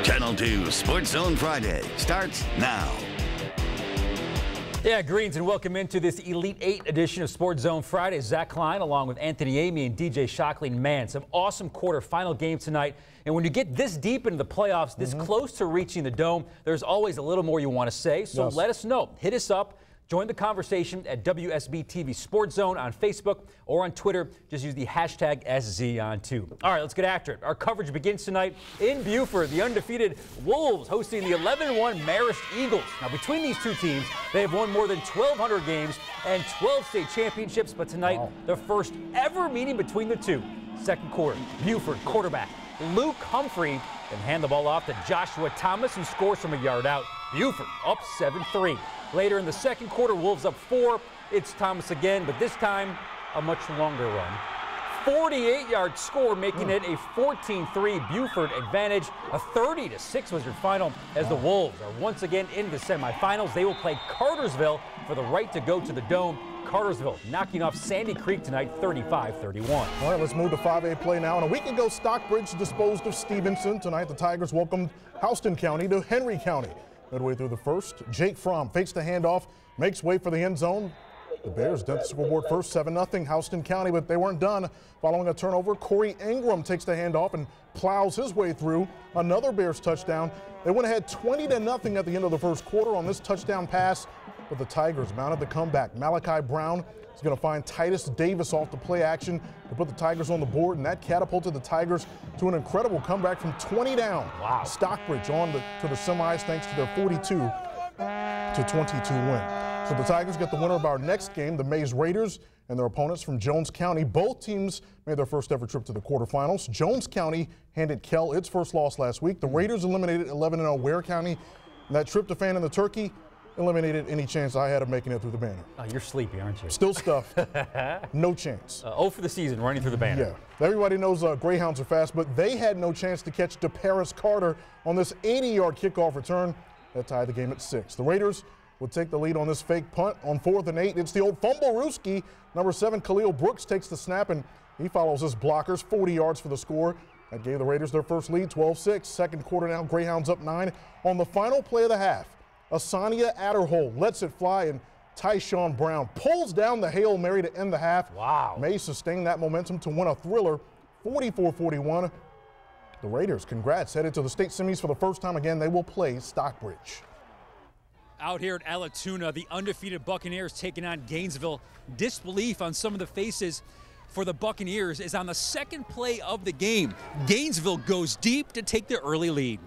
Channel 2 Sports Zone Friday starts now. Yeah, greetings and welcome into this Elite 8 edition of Sports Zone Friday. Zach Klein along with Anthony Amy and DJ Shockley. Man, some awesome quarterfinal games tonight. And when you get this deep into the playoffs, this close to reaching the Dome, there's always a little more you want to say. So let us know. Hit us up. Join the conversation at WSB TV Sports Zone on Facebook or on Twitter. Just use the hashtag SZON2. All right, let's get after it. Our coverage begins tonight in Buford. The undefeated Wolves hosting the 11-1 Marist Eagles. Now, between these two teams, they have won more than 1,200 games and 12 state championships. But tonight, the first ever meeting between the two. Second quarter, Buford quarterback Luke Humphrey can hand the ball off to Joshua Thomas, who scores from a yard out. Buford up 7-3. Later in the second quarter, Wolves up 4. It's Thomas again, but this time a much longer run. 48-yard score, making it a 14-3 Buford advantage. A 30-6 was your final as the Wolves are once again in the semifinals. They will play Cartersville for the right to go to the Dome. Cartersville knocking off Sandy Creek tonight 35-31. All right, let's move to 5A play now. And a week ago, Stockbridge disposed of Stevenson. Tonight, the Tigers welcomed Houston County to Henry County. Midway through the first, Jake Fromm fakes the handoff, makes way for the end zone. The Bears dent the scoreboard first, 7-0 Houston County, but they weren't done. Following a turnover, Corey Ingram takes the handoff and plows his way through. Another Bears touchdown. They went ahead 20-0 at the end of the first quarter on this touchdown pass, but the Tigers mounted the comeback. Malachi Brown is going to find Titus Davis off the play action to put the Tigers on the board, and that catapulted the Tigers to an incredible comeback from 20 down. Wow. Stockbridge on to the semis thanks to their 42-22 win. So the Tigers get the winner of our next game, the Mays Raiders and their opponents from Jones County. Both teams made their first ever trip to the quarterfinals. Jones County handed Kell its first loss last week. The Raiders eliminated 11-0 Ware County. And that trip to Fan and the Turkey eliminated any chance I had of making it through the banner. Oh, you're sleepy, aren't you? Still stuffed. No chance. 0 for the season running through the banner. Yeah. Everybody knows Greyhounds are fast, but they had no chance to catch DeParis Carter on this 80-yard kickoff return that tied the game at 6. The Raiders would take the lead on this fake punt on 4th and 8. It's the old fumble-rooski. Number 7, Khalil Brooks takes the snap, and he follows his blockers, 40 yards for the score. That gave the Raiders their first lead, 12-6. Second quarter now, Greyhounds up 9. On the final play of the half, Asania Adderhole lets it fly, and Tyshawn Brown pulls down the Hail Mary to end the half. Wow. May sustain that momentum to win a thriller, 44-41. The Raiders, congrats, headed to the state semis for the first time again. They will play Stockbridge. Out here at Allatoona, the undefeated Buccaneers taking on Gainesville. Disbelief on some of the faces for the Buccaneers is on the second play of the game. Gainesville goes deep to take the early lead.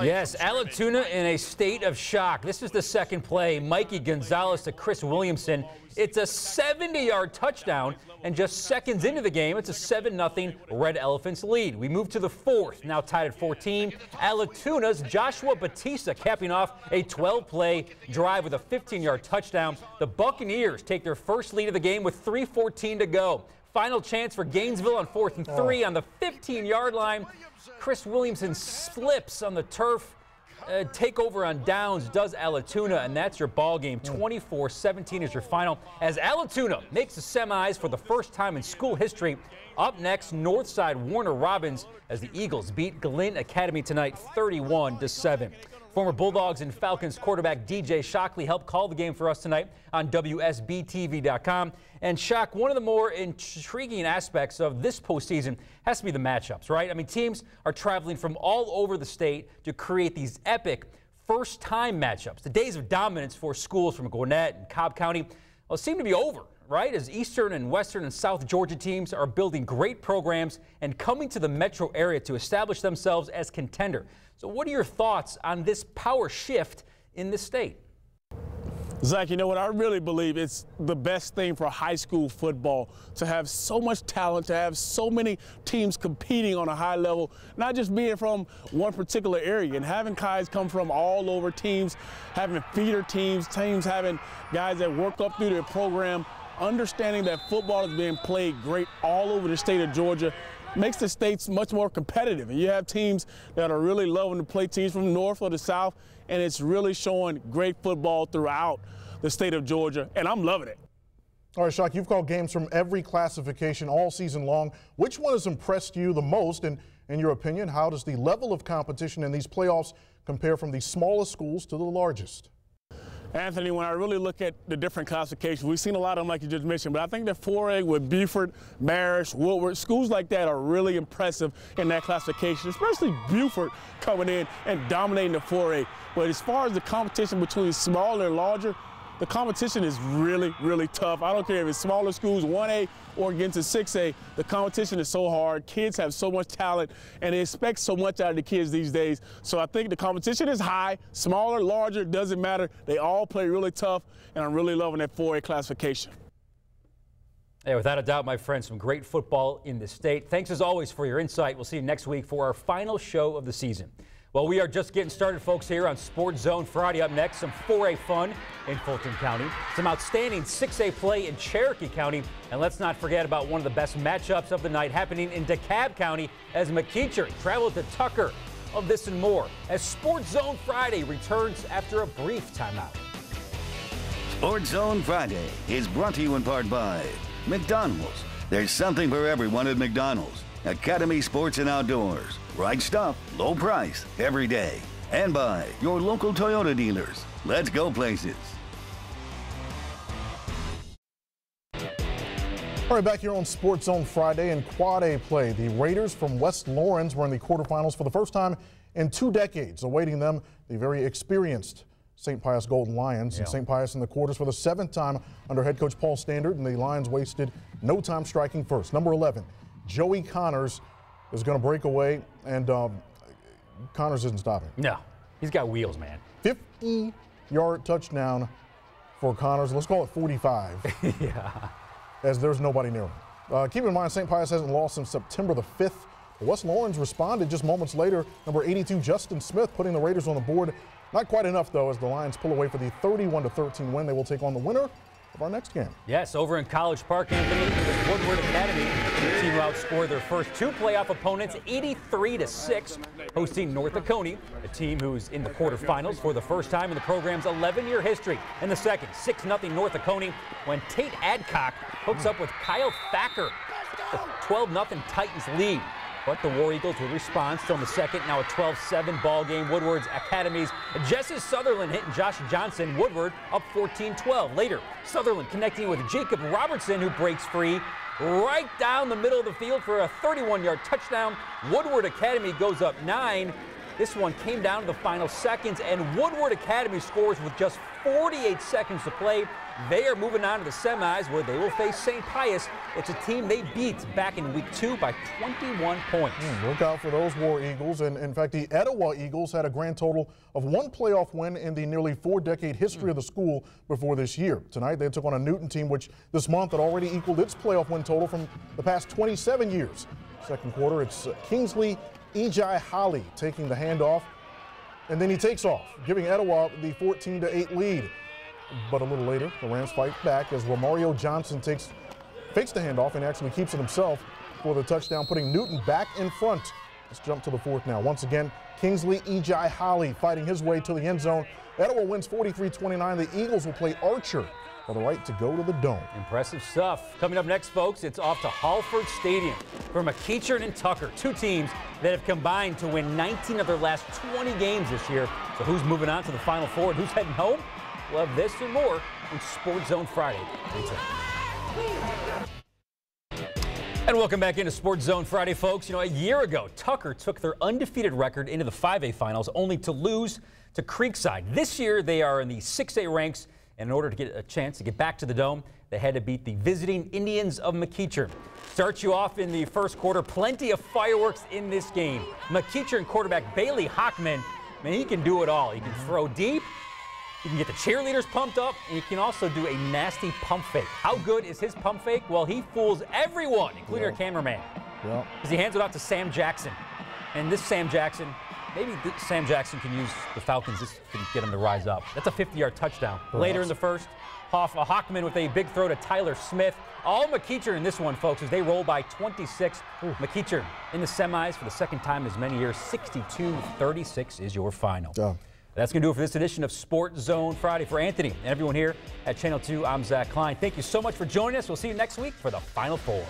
Yes, Allatoona in a state of shock. This is the second play. Mikey Gonzalez to Chris Williamson. It's a 70-yard touchdown, and just seconds into the game, it's a 7-0 Red Elephants lead. We move to the fourth, now tied at 14. Allatoona's Joshua Batista capping off a 12-play drive with a 15-yard touchdown. The Buccaneers take their first lead of the game with 3:14 to go. Final chance for Gainesville on 4th and 3 on the 15-yard line. Chris Williamson slips on the turf. Takeover on downs does Allatoona, and that's your ball game. 24-17 is your final as Allatoona makes the semis for the first time in school history. Up next, Northside Warner Robins as the Eagles beat Glenn Academy tonight 31-7. Former Bulldogs and Falcons quarterback DJ Shockley helped call the game for us tonight on WSBTV.com. And Shock, one of the more intriguing aspects of this postseason has to be the matchups, right? I mean, teams are traveling from all over the state to create these epic first-time matchups. The days of dominance for schools from Gwinnett and Cobb County seem to be over, right? As Eastern and Western and South Georgia teams are building great programs and coming to the metro area to establish themselves as contender. So what are your thoughts on this power shift in the state? Zach, you know what? I really believe it's the best thing for high school football to have so much talent, to have so many teams competing on a high level, not just being from one particular area, and having guys come from all over, teams having feeder teams having guys that work up through their program, understanding that football is being played great all over the state of Georgia. Makes the states much more competitive, and you have teams that are really loving to play teams from the north or the south, and it's really showing great football throughout the state of Georgia, and I'm loving it. All right, Shock, you've called games from every classification all season long. Which one has impressed you the most, and In your opinion, how does the level of competition in these playoffs compare from the smallest schools to the largest? Anthony, when I really look at the different classifications, we've seen a lot of them like you just mentioned, but I think that 4A with Beaufort, Marist, Woodward, schools like that are really impressive in that classification, especially Beaufort coming in and dominating the 4A. But as far as the competition between smaller and larger, the competition is really, really tough. I don't care if it's smaller schools, 1A or against a 6A, the competition is so hard. Kids have so much talent, and they expect so much out of the kids these days. So I think the competition is high, smaller, larger, doesn't matter. They all play really tough, and I'm really loving that 4A classification. Hey, without a doubt, my friends, some great football in the state. Thanks as always for your insight. We'll see you next week for our final show of the season. Well, we are just getting started, folks, here on Sports Zone Friday. Up next, some 4A fun in Fulton County, some outstanding 6A play in Cherokee County, and let's not forget about one of the best matchups of the night happening in DeKalb County as McEachern traveled to Tucker. Of this and more as Sports Zone Friday returns after a brief timeout. Sports Zone Friday is brought to you in part by McDonald's. There's something for everyone at McDonald's. Academy Sports and Outdoors. Right stuff, low price, every day. And by your local Toyota dealers. Let's go places. All right, back here on Sports Zone Friday in Quad A play. The Raiders from West Lawrence were in the quarterfinals for the first time in 2 decades. Awaiting them, the very experienced St. Pius Golden Lions. And St. Pius in the quarters for the 7th time under head coach Paul Standard, and the Lions wasted no time striking first. Number 11, Joey Connors is going to break away, and Connors isn't stopping. No, he's got wheels, man. 50-yard touchdown for Connors. Let's call it 45. Yeah. As there's nobody near him. Keep in mind, St. Pius hasn't lost since September the 5th. West Lawrence responded just moments later. Number 82, Justin Smith, putting the Raiders on the board. Not quite enough, though, as the Lions pull away for the 31-13 win. They will take on the winner of our next game. Yes, over in College Park, Anthony, with Woodward Academy, the team who outscored their first 2 playoff opponents 83-6, hosting North Oconee, a team who's in the quarterfinals for the first time in the program's 11-year history. In the second, 6-0 North Oconee when Tate Adcock hooks up with Kyle Thacker, the 12-0 Titans lead. But the War Eagles would respond still in the second. Now a 12-7 ball game. Woodward's Academy's Jesse Sutherland hitting Josh Johnson. Woodward up 14-12. Later, Sutherland connecting with Jacob Robertson, who breaks free right down the middle of the field for a 31-yard touchdown. Woodward Academy goes up 9. This one came down to the final seconds, and Woodward Academy scores with just 48 seconds to play. They are moving on to the semis, where they will face St. Pius. It's a team they beat back in week 2 by 21 points. Look out for those War Eagles. And in fact, the Etowah Eagles had a grand total of 1 playoff win in the nearly 4-decade history of the school before this year. Tonight, they took on a Newton team, which this month had already equaled its playoff win total from the past 27 years. Second quarter, it's Kingsley Ejai Holly taking the handoff, and then he takes off, giving Etowah the 14-8 lead. But a little later, the Rams fight back as Romario Johnson fakes the handoff and actually keeps it himself for the touchdown, putting Newton back in front. Let's jump to the 4th now. Once again, Kingsley Ejai Holly fighting his way to the end zone. Etowah wins 43-29. The Eagles will play Archer for the right to go to the Dome. Impressive stuff. Coming up next, folks, it's off to Hallford Stadium for McEachern and Tucker, 2 teams that have combined to win 19 of their last 20 games this year. So who's moving on to the Final Four and who's heading home? We'll have this and more on Sports Zone Friday. And welcome back into Sports Zone Friday, folks. You know, a year ago, Tucker took their undefeated record into the 5A finals, only to lose to Creekside. This year, they are in the 6A ranks, and in order to get a chance to get back to the Dome, they had to beat the visiting Indians of McEachern. Starts you off in the first quarter. Plenty of fireworks in this game. McEachern quarterback Bailey Hockman, man, he can do it all. He can throw deep. You can get the cheerleaders pumped up, and you can also do a nasty pump fake. How good is his pump fake? Well, he fools everyone, including our cameraman. Because he hands it off to Sam Jackson. And this Sam Jackson, maybe Sam Jackson can use the Falcons. This can get him to rise up. That's a 50-yard touchdown. Later in the first, Hockman with a big throw to Tyler Smith. All McEachern in this one, folks, as they roll by 26. McEachern in the semis for the second time in as many years. 62-36 is your final. That's going to do it for this edition of Sports Zone Friday. For Anthony and everyone here at Channel 2, I'm Zach Klein. Thank you so much for joining us. We'll see you next week for the Final Four.